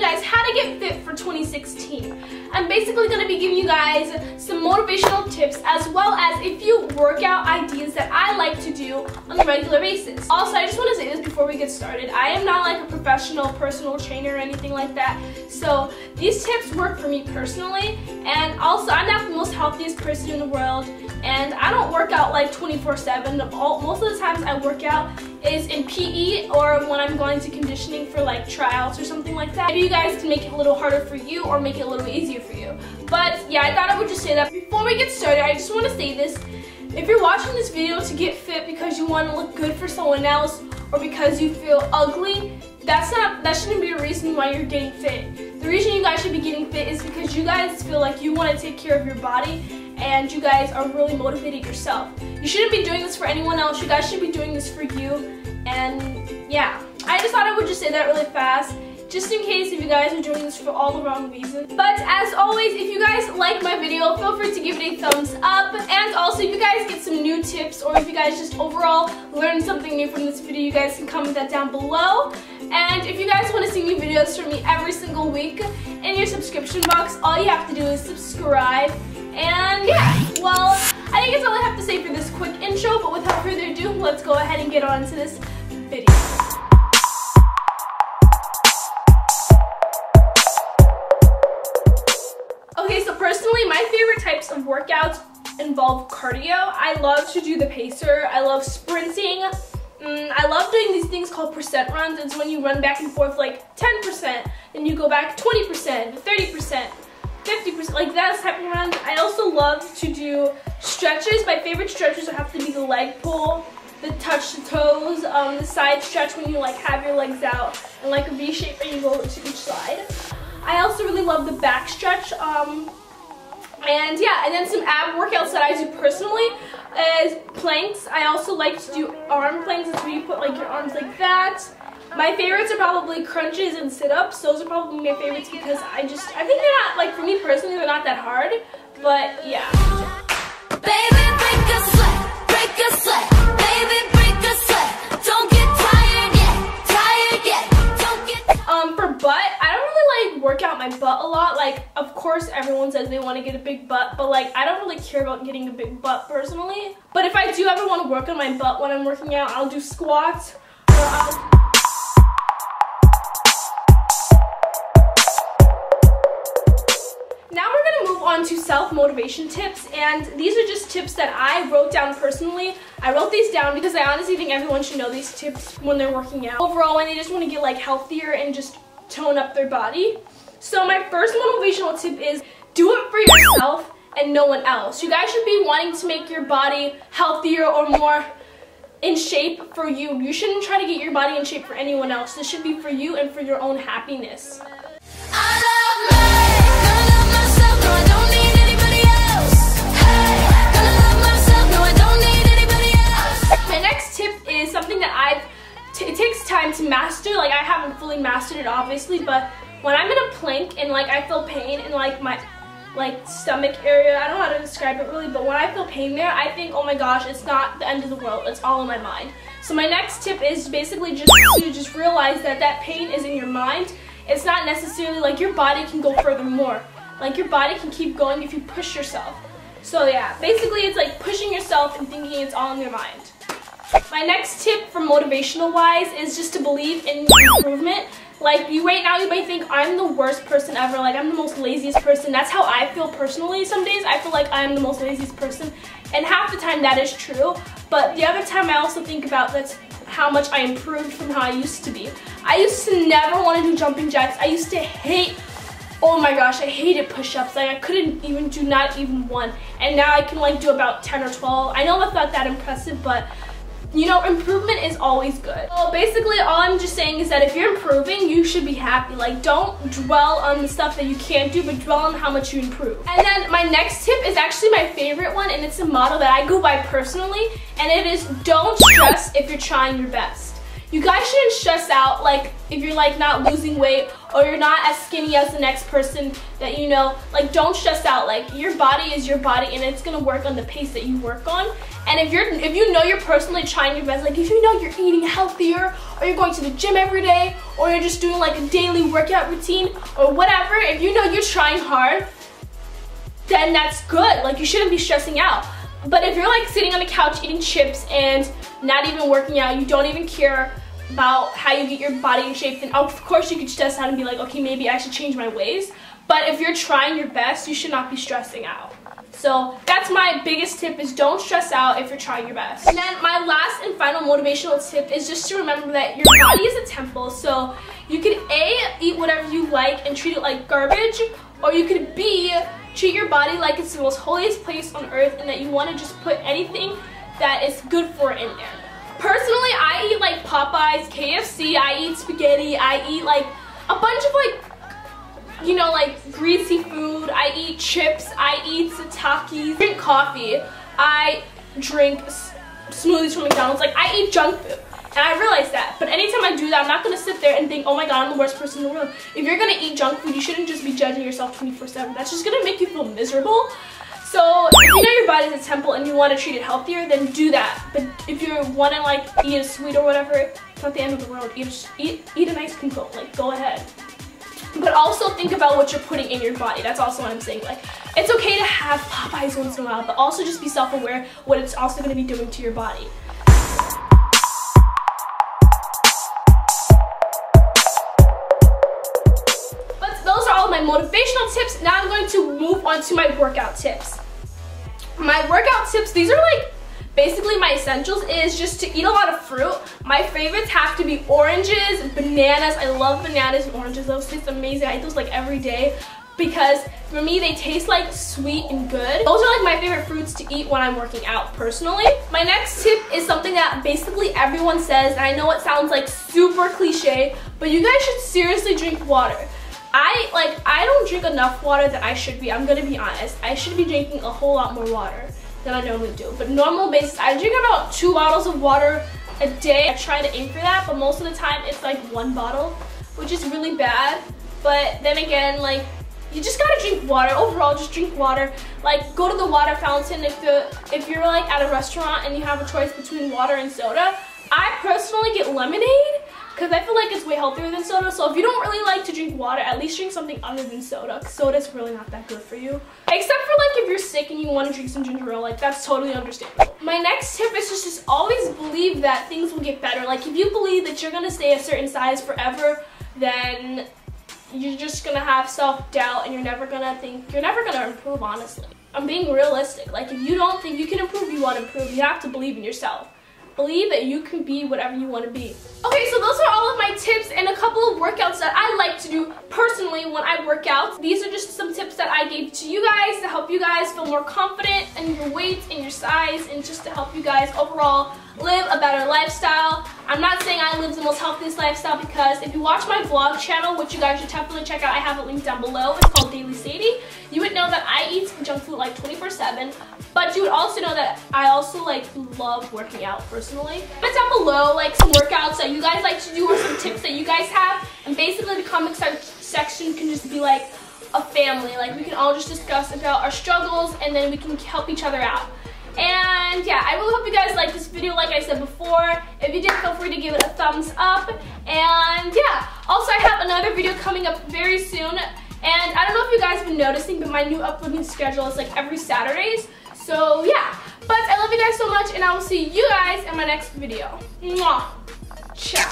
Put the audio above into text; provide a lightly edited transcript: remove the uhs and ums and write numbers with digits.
guys how to get fit for 2016. I'm basically going to be giving you guys some motivational tips as well as a few workout ideas that I like to do on a regular basis. Also, I just want to say this before we get started. I am not like a professional personal trainer or anything like that. So these tips work for me personally, and also I'm not the most healthiest person in the world, and I don't work out like 24/7. Most of the times I work out is in PE or when I'm going to conditioning for like tryouts or something like that. Maybe you guys can make it a little harder for you or make it a little easier for you. But yeah, I thought I would just say that. Before we get started, I just want to say this. If you're watching this video to get fit because you want to look good for someone else or because you feel ugly, that shouldn't be a reason why you're getting fit. The reason you guys should be getting fit is because you guys feel like you want to take care of your body and you guys are really motivated yourself. You shouldn't be doing this for anyone else. You guys should be doing this for you. And yeah, I just thought I would just say that really fast, just in case if you guys are doing this for all the wrong reasons. But as always, if you guys like my video, feel free to give it a thumbs up. And also, if you guys get some new tips or if you guys just overall learn something new from this video, you guys can comment that down below. And if you guys want to see new videos from me every single week in your subscription box, all you have to do is subscribe. And yeah, well, I think that's all I have to say for this quick intro, but without further ado, let's go ahead and get on to this video. Okay, so personally, my favorite types of workouts involve cardio. I love to do the pacer. I love sprinting. I love doing these things called percent runs. It's when you run back and forth like 10%, then you go back 20%, 30%. 50%, like that type of runs. I also love to do stretches. My favorite stretches have to be the leg pull, the touch the toes, the side stretch when you like have your legs out and like a V shape and you go to each side. I also really love the back stretch. And yeah, and then some ab workouts that I do personally is planks. I also like to do arm planks. It's where you put like your arms like that. My favorites are probably crunches and sit-ups. Those are probably my favorites because I think they're not, like for me personally, they're not that hard, but yeah. Baby, break a sweat, baby, break a sweat. Don't get tired yet, don't get For butt, I don't really like work out my butt a lot. Like, of course, everyone says they want to get a big butt, but like, I don't really care about getting a big butt personally. But if I do ever want to work on my butt when I'm working out, I'll do squats, or I'll on to self-motivation tips, and these are just tips that I wrote down personally. I wrote these down because I honestly think everyone should know these tips when they're working out. Overall, when they just want to get like healthier and just tone up their body. So my first motivational tip is do it for yourself and no one else. You guys should be wanting to make your body healthier or more in shape for you. You shouldn't try to get your body in shape for anyone else. This should be for you and for your own happiness. Something that it takes time to master. Like, I haven't fully mastered it obviously, but when I'm in a plank and like I feel pain in like my stomach area, I don't know how to describe it really, but when I feel pain there, I think, oh my gosh, it's not the end of the world, it's all in my mind. So my next tip is basically just to realize that pain is in your mind. It's not necessarily like your body can go further more. Like, your body can keep going if you push yourself. So yeah, basically it's like pushing yourself and thinking it's all in your mind. My next tip for motivational wise is just to believe in improvement. Like, right now you might think I'm the worst person ever, like I'm the most laziest person. That's how I feel personally. Some days I feel like I'm the most laziest person, and half the time that is true, but the other time I also think about that's how much I improved from how I used to be. I used to never want to do jumping jacks. I used to hate, oh my gosh, I hated push-ups. Like, I couldn't even do not even one, and now I can like do about 10 or 12. I know that's not that impressive, but you know, improvement is always good. So basically, all I'm just saying is that if you're improving, you should be happy. Like, don't dwell on the stuff that you can't do, but dwell on how much you improve. And then my next tip is actually my favorite one, and it's a motto that I go by personally, and it is don't stress if you're trying your best. you guys shouldn't stress out like if you're like not losing weight or you're not as skinny as the next person that you know. Like, don't stress out. Like, your body is your body and it's gonna work on the pace that you work on. And if you know you're personally trying your best, like if you know you're eating healthier or you're going to the gym every day or you're just doing like a daily workout routine or whatever, if you know you're trying hard, then that's good. Like, you shouldn't be stressing out. But if you're like sitting on the couch eating chips and not even working out, you don't even care about how you get your body in shape, then of course you could stress out and be like, okay, maybe I should change my ways. But if you're trying your best, you should not be stressing out. So that's my biggest tip, is don't stress out if you're trying your best. And then my last and final motivational tip is just to remember that your body is a temple. So you could A, eat whatever you like and treat it like garbage, or you could B, treat your body like it's the most holiest place on earth and that you want to just put anything that is good for it in there. Personally, I eat like Popeyes, KFC, I eat spaghetti, I eat like a bunch of like, you know, like greasy food, I eat chips, I eat Takis, drink coffee, I drink smoothies from McDonald's, like I eat junk food. And I realize that, but anytime I do that, I'm not gonna sit there and think, oh my god, I'm the worst person in the world. If you're gonna eat junk food, you shouldn't just be judging yourself 24/7. That's just gonna make you feel miserable. So if you know your body's a temple and you want to treat it healthier, then do that. But if you want to like eat a sweet or whatever, it's not the end of the world. Eat an ice cream cone, like go ahead. But also think about what you're putting in your body. That's also what I'm saying. Like, it's okay to have Popeyes once in a while, but also just be self-aware what it's also going to be doing to your body. But those are all my motivational tips. Now I'm going to move on to my workout tips. My workout tips, these are like basically my essentials, is just to eat a lot of fruit. My favorites have to be oranges, bananas. I love bananas and oranges. Those taste amazing. I eat those like every day because for me they taste like sweet and good. Those are like my favorite fruits to eat when I'm working out personally. My next tip is something that basically everyone says, and I know it sounds like super cliche, but you guys should seriously drink water. I don't drink enough water that I should be. I'm gonna be honest. I should be drinking a whole lot more water than I normally do. But normal basis, I drink about 2 bottles of water a day. I try to aim for that, but most of the time it's like 1 bottle, which is really bad. But then again, like, you just gotta drink water. Overall, just drink water. Like, go to the water fountain if you're like at a restaurant and you have a choice between water and soda. I personally get lemonade because I feel like it's way healthier than soda. So if you don't really like to drink water, at least drink something other than soda, because soda's really not that good for you. Except for like if you're sick and you want to drink some ginger ale, like that's totally understandable. My next tip is just always believe that things will get better. Like, if you believe that you're gonna stay a certain size forever, then you're just gonna have self-doubt and you're never gonna improve, honestly. I'm being realistic. Like, if you don't think you can improve, you won't improve. You have to believe in yourself. Believe that you can be whatever you want to be. Okay, so those are all of my tips and a couple of workouts that I like to do personally when I work out. These are just some tips that I gave to you guys to help you guys feel more confident in your weight and your size, and just to help you guys overall live a better lifestyle. I'm not saying I live the most healthiest lifestyle, because if you watch my vlog channel, which you guys should definitely check out, I have it linked down below. It's called Daily Sadie. You would know that I eat junk food like 24/7, but you would also know that I also like love working out personally. Comment down below like some workouts that you guys like to do or some tips that you guys have, and basically the comment section can just be like a family. Like, we can all just discuss about our struggles and then we can help each other out. And yeah, I really hope you guys liked this video. Like I said before, if you did, feel free to give it a thumbs up. And yeah, also I have another video coming up very soon. And I don't know if you guys have been noticing, but my new uploading schedule is like every Saturdays. So yeah, but I love you guys so much, and I will see you guys in my next video. Mwah. Ciao.